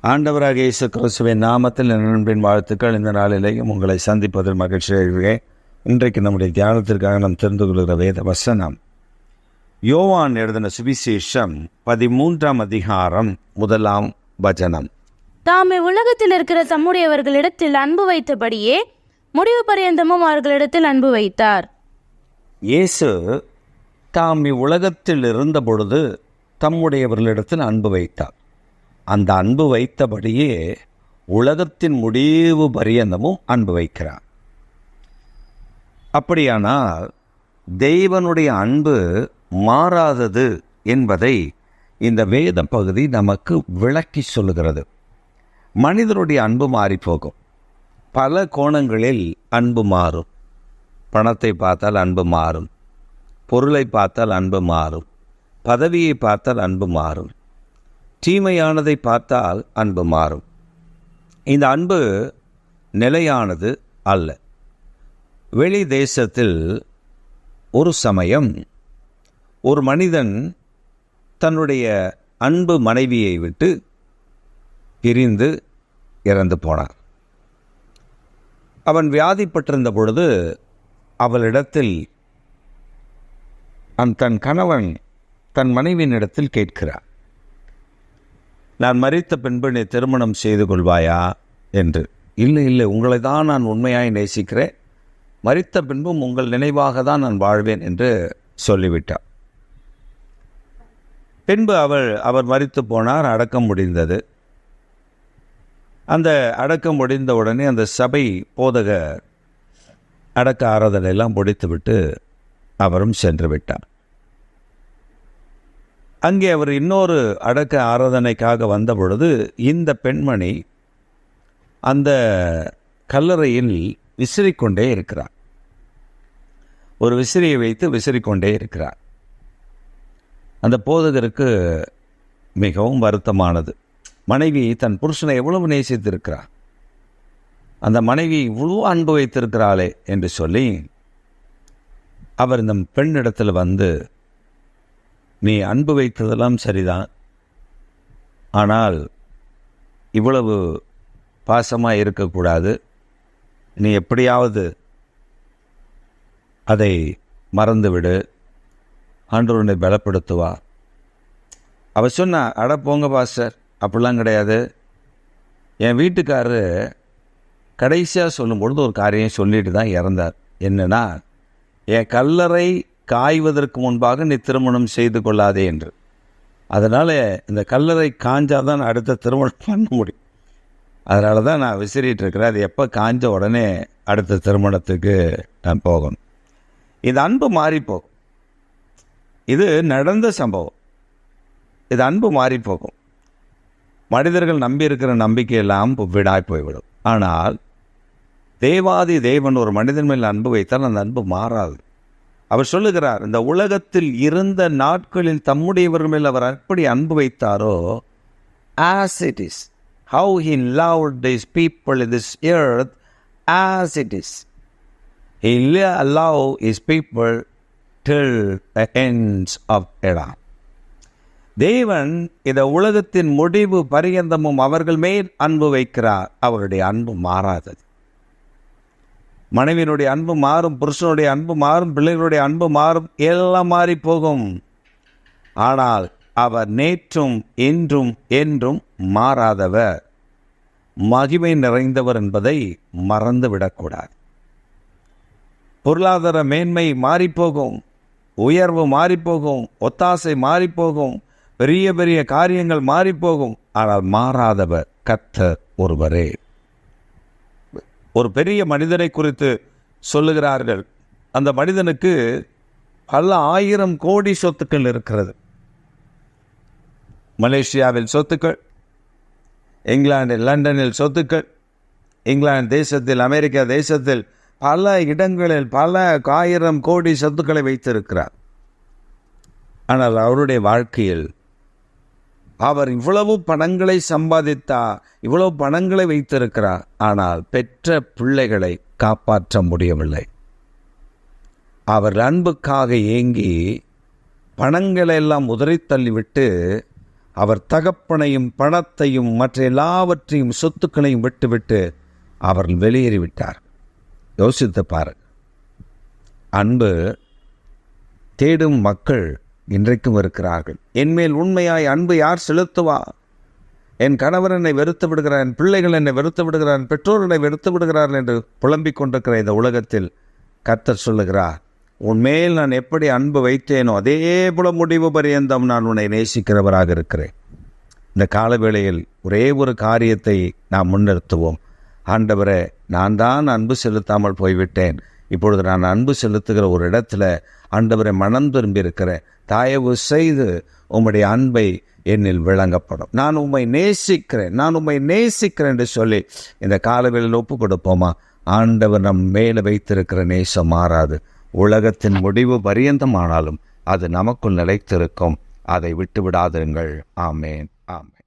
ஆண்டவராகிய இயேசு கிறிஸ்துவின் நாமத்தில் என் அன்பின் வாழ்த்துக்கள். இந்த நாளிலேயும் உங்களை சந்திப்பதில் மகிழ்ச்சி அடைகிறேன். இன்றைக்கு நம்முடைய தியானத்திற்காக நாம் தெரிந்து கொள்கிற வேத வசனம் யோவான் எழுதின சுவிசேஷம் 13ஆம் அதிகாரம் 1ஆம் வசனம். தாமே உலகத்தில் இருக்கிற தம்முடையவர்களிடத்தில் அன்பு வைத்தபடியே முடிவு பரியந்தமும் அவர்களிடத்தில் அன்பு வைத்தார். இயேசு தாம் இவ்வுலகத்தில் இருந்த பொழுது தம்முடையவர்களிடத்தில் அன்பு வைத்தார். அந்த அன்பு வைத்தபடியே உலகத்தின் முடிவு பரியந்தமும் அன்பு வைக்கிறார். அப்படியானால் தேவனுடைய அன்பு மாறாதது என்பதை இந்த வேத பகுதி நமக்கு விளக்கி சொல்லுகிறது. மனிதனுடைய அன்பு மாறிப்போகும். பல கோணங்களில் அன்பு மாறும். பணத்தை பார்த்தால் அன்பு மாறும், பொருளை பார்த்தால் அன்பு மாறும், பதவியை பார்த்தால் அன்பு மாறும், தீமையானதை பார்த்தால் அன்பு மாறும். இந்த அன்பு நிலையானது அல்ல. வெளி தேசத்தில் ஒரு சமயம் ஒரு மனிதன் தன்னுடைய அன்பு மனைவியை விட்டு பிரிந்து இறந்து போனார். அவன் வியாதிப்பட்டிருந்த பொழுது அவளிடத்தில் தன் கணவன் தன் மனைவியினிடத்தில் கேட்கிறார், நான் மரித்த பின்பு நீ திருமணம் செய்து கொள்வாயா என்று. இல்லை, உங்களை தான் நான் உண்மையாய் நேசிக்கிறேன், மரித்த பின்பும் உங்கள் நினைவாக தான் நான் வாழ்வேன் என்று சொல்லிவிட்டார். பின்பு அவர் மரித்து போனார். அடக்கம் முடிந்தது. அந்த அடக்கம் முடிந்த உடனே அந்த சபை போதகர் அடக்க ஆராதனையெல்லாம் முடித்துவிட்டு அவரும் சென்று விட்டார். அங்கே அவர் இன்னொரு அடக்க ஆராதனைக்காக வந்த பொழுது இந்த பெண்மணி அந்த கல்லறையில் விசிறிக்கொண்டே இருக்கிறார். ஒரு விசிறியை வைத்து விசிறிக்கொண்டே இருக்கிறார். அந்த போதகருக்கு மிகவும் வருத்தமானது. மனைவி தன் புருஷனை எவ்வளவு நேசித்திருக்கிறார், அந்த மனைவி இவ்வளவு அன்பு வைத்திருக்கிறாளே என்று சொல்லி அவர் இந்த பெண்ணிடத்தில் வந்து, நீ அன்பு வைத்ததெல்லாம் சரிதான், ஆனால் இவ்வளவு பாசமாக இருக்கக்கூடாது, நீ எப்படியாவது அதை மறந்துவிடு, ஆண்டவர் உன்னை பலப்படுத்துவா. அவ சொன்னா, அட போங்க பாஸ்டர், அப்படிலாம் கிடையாது. என் வீட்டுக்காரரு கடைசியாக சொல்லும்பொழுது ஒரு காரியம் சொல்லிட்டு தான் இறந்தார். என்னன்னா, என் கல்லறை காய்வதற்கு முன்பாக நீ திருமணம் செய்து கொள்ளாதே என்று. அதனால் இந்த கல்லறை காஞ்சாதான் அடுத்த திருமணம் பண்ண முடியும். அதனால தான் நான் விசிறிட்டு இருக்கிறேன். அது எப்போ காஞ்ச உடனே அடுத்த திருமணத்துக்கு நான் போகணும். இந்த அன்பு மாறிப்போகும். இது நடந்த சம்பவம். இது அன்பு மாறிப்போகும். மனிதர்கள் நம்பியிருக்கிற நம்பிக்கையெல்லாம் விடாய் போய்விடும். ஆனால் தேவாதி தேவன் ஒரு மனிதன் மேல் அன்பு வைத்தால் அந்த அன்பு மாறாது. அவர் சொல்லுகிறார், இந்த உலகத்தில் இருந்த நாட்களில் தம்முடையவர்கள் மேல் அவர் எப்படி அன்பு வைத்தாரோ, as it is, how he loved his people in this earth, as it is, he allowed his people till the ends of era. தேவன் இந்த உலகத்தின் முடிவு பரியந்தமும் அவர்கள் மேல் அன்பு வைக்கிறார். அவருடைய அன்பு மாறாதது. மனைவியினுடைய அன்பு மாறும், புருஷனுடைய அன்பு மாறும், பிள்ளைகளுடைய அன்பு மாறும், எல்லாம் மாறி போகும். ஆனால் அவர் நேற்றும் இன்றும் என்றும் மாறாதவர், மகிமை நிறைந்தவர் என்பதை மறந்துவிடக்கூடாது. பொருளாதார மேன்மை மாறிப்போகும், உயர்வு மாறிப்போகும், ஒத்தாசை மாறிப்போகும், பெரிய பெரிய காரியங்கள் மாறிப்போகும். ஆனால் மாறாதவர் கர்த்தர் ஒருவரே. ஒரு பெரிய மனிதனை குறித்து சொல்லுகிறார்கள். அந்த மனிதனுக்கு பல 1000 கோடி சொத்துக்கள் இருக்கிறது. மலேசியாவில் சொத்துக்கள், இங்கிலாந்தில் லண்டனில் சொத்துக்கள், இங்கிலாந்து தேசத்தில் அமெரிக்கா தேசத்தில் பல இடங்களில் பல 1000 கோடி சொத்துக்களை வைத்திருக்கிறார். ஆனால் அவருடைய வாழ்க்கையில் அவர் இவ்வளவு பணங்களை சம்பாதித்தார், இவ்வளவு பணங்களை வைத்திருக்கிறார். ஆனால் பெற்ற பிள்ளைகளை காப்பாற்ற முடியவில்லை. அவர் அன்புக்காக ஏங்கி பணங்களை எல்லாம் உதறி தள்ளிவிட்டு அவர் தகப்பனையும் பணத்தையும் மற்ற எல்லாவற்றையும் சொத்துக்களையும் விட்டுவிட்டு அவர்கள் வெளியேறிவிட்டார். யோசித்து பாருங்கள். அன்பு தேடும் மக்கள் இன்றைக்கும் இருக்கிறார்கள். என்மேல் உண்மையாய் அன்பு யார் செலுத்துவா? என் கணவர் என்னை வெறுத்து விடுகிறார், என் பிள்ளைகள் என்னை வெறுத்து விடுகிறார், என் பெற்றோர் என்னை வெறுத்து விடுகிறார்கள் என்று புலம்பிக் கொண்டிருக்கிற இந்த உலகத்தில் கர்த்தர் சொல்லுகிறார், உன்மேல் நான் எப்படி அன்பு வைத்தேனோ அதே போல முடிவு பரியந்தம் நான் உன்னை நேசிக்கிறவராக இருக்கிறேன். இந்த காலவேளையில் ஒரே ஒரு காரியத்தை நாம் முன்னிறுத்துவோம். ஆண்டவரே, நான் தான் அன்பு செலுத்தாமல் போய்விட்டேன். இப்பொழுது நான் அன்பு செலுத்துகிற ஒரு இடத்துல ஆண்டவரை மனம் திரும்பி இருக்கிறேன். தயவு செய்து உம்முடைய அன்பை என்னில் விளங்கப்படும். நான் உம்மை நேசிக்கிறேன் என்று சொல்லி இந்த காலவேளையில் ஒப்பு கொடுப்போமா? ஆண்டவர் நம் மேலே வைத்திருக்கிற நேசம் மாறாது. உலகத்தின் முடிவு பரியந்தமானாலும் அது நமக்குள் நிலைத்திருக்கும். அதை விட்டு விடாதிருங்கள். ஆமேன், ஆமேன்.